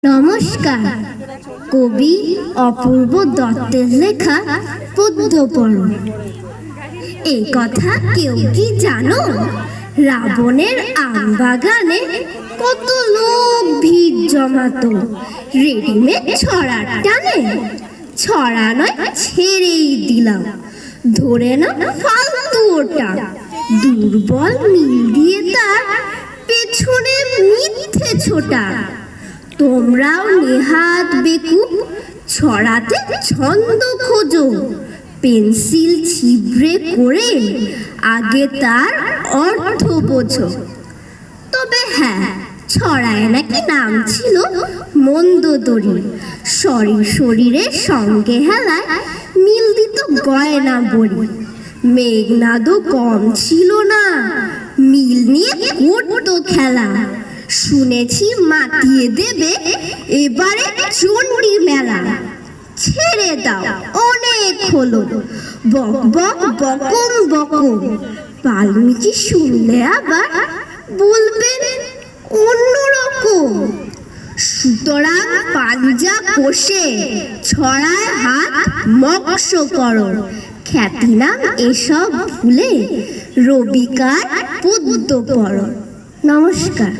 নমস্কার। কবি অপূর্ব দত্তের লেখা পদ্যপর্ব। এই কথা কেউ কি জানো? রাবণের আমবাগানে কত লোক ভিড় জমাতো রেডিমেড ছড়ার টানে। ছড়া নয়, ছেড়েই দিলাম, ধরে না ফালতু ওটা। দুর্বল মিল দিয়ে তার পেছনে মিথ্যে ছোটা। তোমরাও নেহাত বেকুব, ছড়াতে ছন্দ খোঁজো, পেন্সিল ছিবড়ে করে আগে তার অর্থ বোঝো। তবে হ্যাঁ, ছড়ায় নাকি নাম ছিল মন্দোদরী। শরীরের সঙ্গে হেলায় মিল দিত গয়না বড়ি। মেঘনাদও কম ছিল না, মিল নিয়ে করতো খেলা। শুনেছি মাতিয়ে দেবে এবারে চণ্ডী মেলা। ছেড়ে দাও, অনেক হলো, বক বক বকম বকম। বাল্মীকি শুনলে আবার বলবেন অন্যরকম। সুতরাং পাঞ্জা কষে ছড়ায় হাত মক্ষ করো। খ্যাতিনাম এসব ভুলে রবিকার পদ্য পড়ো। নমস্কার।